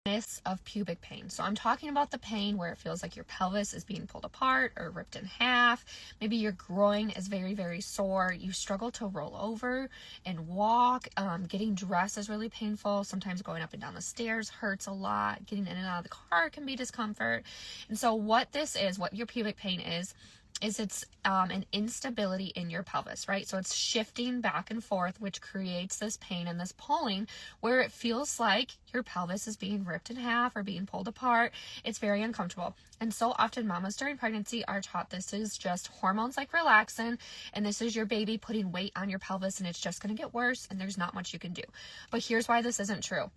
of pubic pain. So I'm talking about the pain where it feels like your pelvis is being pulled apart or ripped in half. Maybe your groin is very, very sore. You struggle to roll over and walk. Getting dressed is really painful. Sometimes going up and down the stairs hurts a lot. Getting in and out of the car can be discomfort. And so what your pubic pain is it's an instability in your pelvis, right? So it's shifting back and forth, which creates this pain and this pulling where it feels like your pelvis is being ripped in half or being pulled apart. It's very uncomfortable. And so often mamas during pregnancy are taught this is just hormones like relaxin, and this is your baby putting weight on your pelvis, and it's just going to get worse and there's not much you can do. But here's why this isn't true.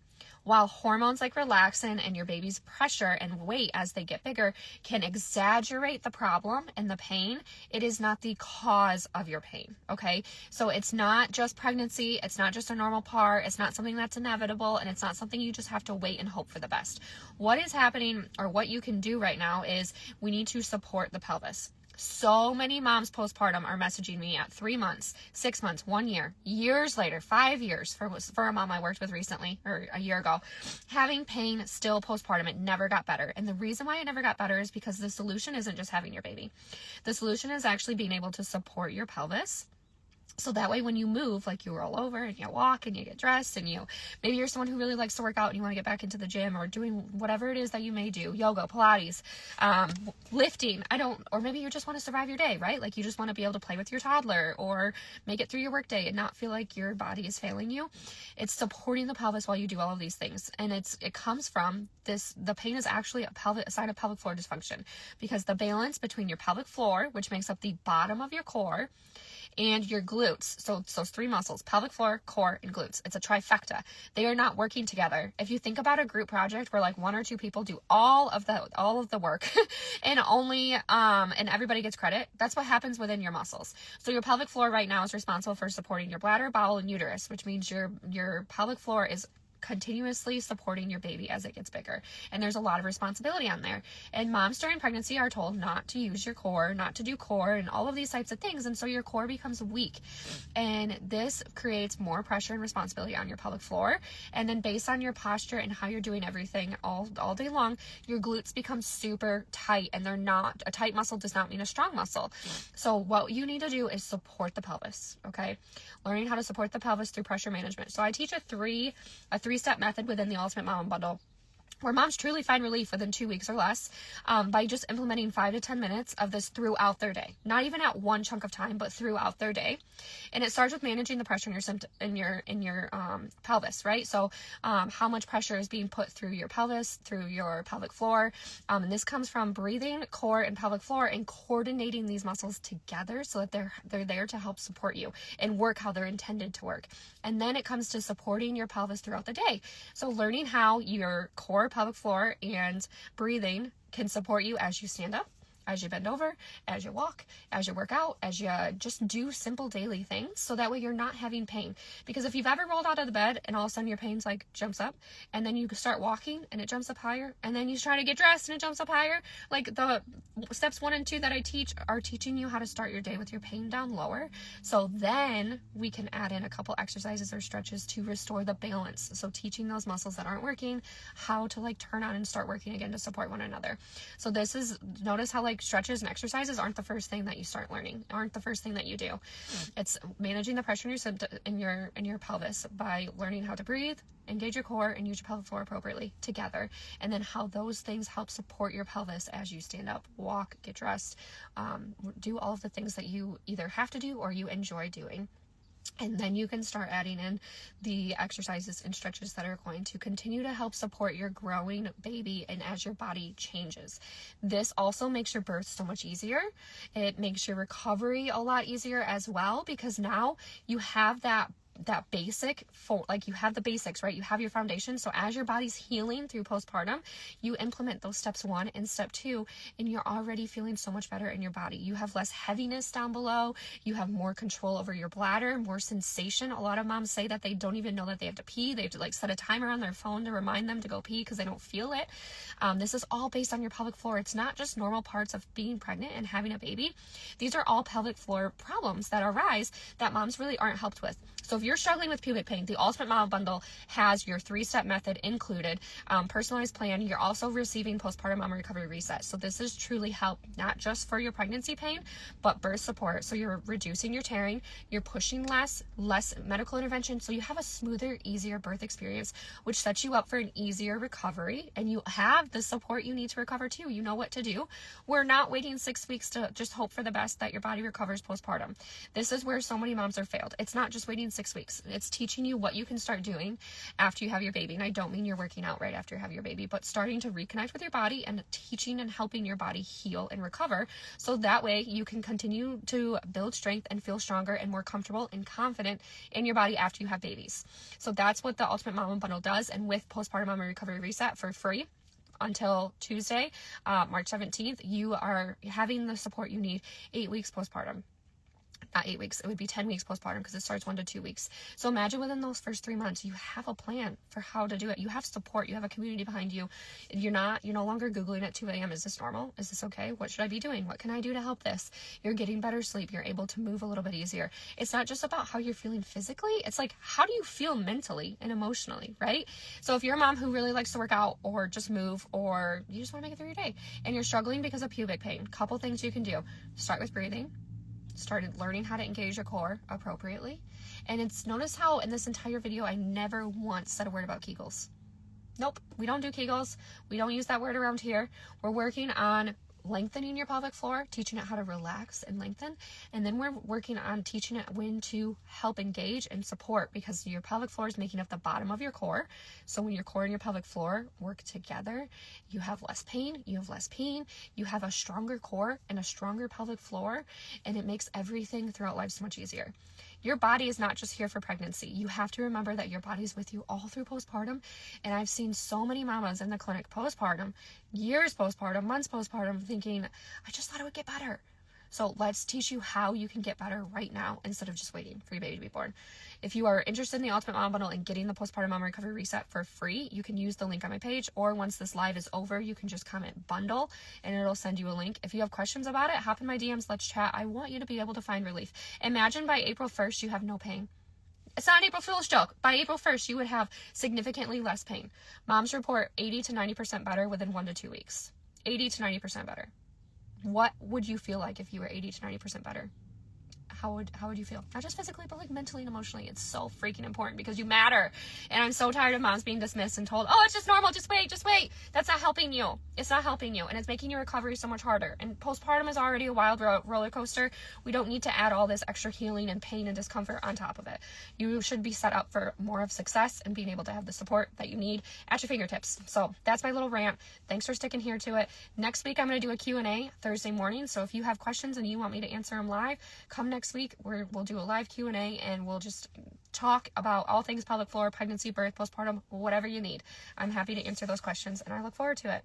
While hormones like relaxin and your baby's pressure and weight as they get bigger can exaggerate the problem and the pain, it is not the cause of your pain, okay? So it's not just pregnancy, it's not just a normal part, it's not something that's inevitable, and it's not something you just have to wait and hope for the best. What is happening, or what you can do right now, is we need to support the pelvis. So many moms postpartum are messaging me at 3 months, 6 months, 1 year, years later, 5 years for a mom I worked with recently, or a year ago, having pain still postpartum. It never got better. And the reason why it never got better is because the solution isn't just having your baby. The solution is actually being able to support your pelvis. So that way when you move, like you roll over and you walk and you get dressed, and maybe you're someone who really likes to work out and you want to get back into the gym or doing whatever it is that you may do, yoga, Pilates, lifting, or maybe you just want to survive your day, right? Like you just want to be able to play with your toddler or make it through your workday and not feel like your body is failing you. It's supporting the pelvis while you do all of these things. And it comes from the pain is actually a sign of pelvic floor dysfunction, because the balance between your pelvic floor, which makes up the bottom of your core, and your glutes, so those 3 muscles, pelvic floor, core, and glutes, it's a trifecta. They are not working together. If you think about a group project where like 1 or 2 people do all of the work and and everybody gets credit, that's what happens within your muscles. So your pelvic floor right now is responsible for supporting your bladder, bowel, and uterus, which means your pelvic floor is continuously supporting your baby as it gets bigger. And there's a lot of responsibility on there. And moms during pregnancy are told not to use your core, not to do core, and all of these types of things. And so your core becomes weak. And this creates more pressure and responsibility on your pelvic floor. And then based on your posture and how you're doing everything all day long, your glutes become super tight, and a tight muscle does not mean a strong muscle. So what you need to do is support the pelvis, okay? Learning how to support the pelvis through pressure management. So I teach a three-step method within the Ultimate Momma Bundle, where moms truly find relief within 2 weeks or less by just implementing 5 to 10 minutes of this throughout their day. Not even at one chunk of time, but throughout their day. And it starts with managing the pressure in your pelvis, right? So how much pressure is being put through your pelvis, through your pelvic floor. And this comes from breathing, core, and pelvic floor, and coordinating these muscles together so that they're there to help support you and work how they're intended to work. And then it comes to supporting your pelvis throughout the day. So learning how your core, pelvic floor, and breathing can support you as you stand up, as you bend over, as you walk, as you work out, as you just do simple daily things, so that way you're not having pain. Because if you've ever rolled out of the bed and all of a sudden your pain's like jumps up, and then you start walking and it jumps up higher, and then you try to get dressed and it jumps up higher, like the steps 1 and 2 that I teach are teaching you how to start your day with your pain down lower. So then we can add in a couple exercises or stretches to restore the balance. So teaching those muscles that aren't working how to like turn on and start working again to support one another. So notice how like stretches and exercises aren't the first thing that you start learning, aren't the first thing that you do. It's managing the pressure in your pelvis by learning how to breathe, engage your core, and use your pelvic floor appropriately together. And then how those things help support your pelvis as you stand up, walk, get dressed, do all of the things that you either have to do or you enjoy doing. And then you can start adding in the exercises and stretches that are going to continue to help support your growing baby and as your body changes. This also makes your birth so much easier. It makes your recovery a lot easier as well, because now you have that basic, you have the basics, right? You have your foundation. So as your body's healing through postpartum, you implement those steps 1 and step 2, and you're already feeling so much better in your body. You have less heaviness down below. You have more control over your bladder, more sensation. A lot of moms say that they don't even know that they have to pee. They have to like set a timer on their phone to remind them to go pee because they don't feel it. This is all based on your pelvic floor. It's not just normal parts of being pregnant and having a baby. These are all pelvic floor problems that arise that moms really aren't helped with. So if you're struggling with pubic pain, the Ultimate Momma Bundle has your 3-step method included, personalized plan. You're also receiving postpartum mama recovery reset. So this is truly help, not just for your pregnancy pain, but birth support. So you're reducing your tearing, you're pushing less medical intervention, so you have a smoother, easier birth experience, which sets you up for an easier recovery, and you have the support you need to recover too. You know what to do. We're not waiting 6 weeks to just hope for the best that your body recovers postpartum. This is where so many moms are failed. It's not just waiting 6 weeks. It's teaching you what you can start doing after you have your baby. And I don't mean you're working out right after you have your baby, but starting to reconnect with your body and teaching and helping your body heal and recover, so that way you can continue to build strength and feel stronger and more comfortable and confident in your body after you have babies. So that's what the Ultimate Momma Bundle does. And with Postpartum Mama Recovery Reset for free until Tuesday, March 17th, you are having the support you need 8 weeks postpartum. Not 8 weeks, it would be 10 weeks postpartum because it starts 1 to 2 weeks. So imagine within those first 3 months, you have a plan for how to do it. You have support, you have a community behind you. You're no longer Googling at 2 a.m. Is this normal? Is this okay? What should I be doing? What can I do to help this? You're getting better sleep. You're able to move a little bit easier. It's not just about how you're feeling physically. It's like, how do you feel mentally and emotionally, right? So if you're a mom who really likes to work out or just move, or you just want to make it through your day and you're struggling because of pubic pain, couple things you can do. Start with breathing. Started learning how to engage your core appropriately. And notice how in this entire video, I never once said a word about Kegels. Nope, we don't do Kegels. We don't use that word around here. We're working on lengthening your pelvic floor, teaching it how to relax and lengthen. And then we're working on teaching it when to help engage and support, because your pelvic floor is making up the bottom of your core. So when your core and your pelvic floor work together, you have less pain, you have a stronger core and a stronger pelvic floor, and it makes everything throughout life so much easier. Your body is not just here for pregnancy. You have to remember that your body's with you all through postpartum. And I've seen so many mamas in the clinic postpartum, years postpartum, months postpartum, thinking, I just thought it would get better. So let's teach you how you can get better right now instead of just waiting for your baby to be born. If you are interested in the Ultimate Momma Bundle and getting the Postpartum Mama Recovery Reset for free, you can use the link on my page, or once this live is over, you can just comment bundle and it'll send you a link. If you have questions about it, hop in my DMs, let's chat. I want you to be able to find relief. Imagine by April 1st, you have no pain. It's not an April Fool's joke. By April 1st, you would have significantly less pain. Moms report 80 to 90% better within 1 to 2 weeks. 80 to 90% better. What would you feel like if you were 80 to 90% better? How would you feel? Not just physically, but like mentally and emotionally. It's so freaking important because you matter. And I'm so tired of moms being dismissed and told, oh, it's just normal. Just wait. That's not helping you. It's not helping you. And it's making your recovery so much harder. And postpartum is already a wild roller coaster. We don't need to add all this extra healing and pain and discomfort on top of it. You should be set up for more of success and being able to have the support that you need at your fingertips. So that's my little rant. Thanks for sticking here to it. Next week, I'm going to do a Q&A Thursday morning. So if you have questions and you want me to answer them live, come next week. We'll do a live Q&A and we'll just talk about all things pelvic floor, pregnancy, birth, postpartum, whatever you need. I'm happy to answer those questions and I look forward to it.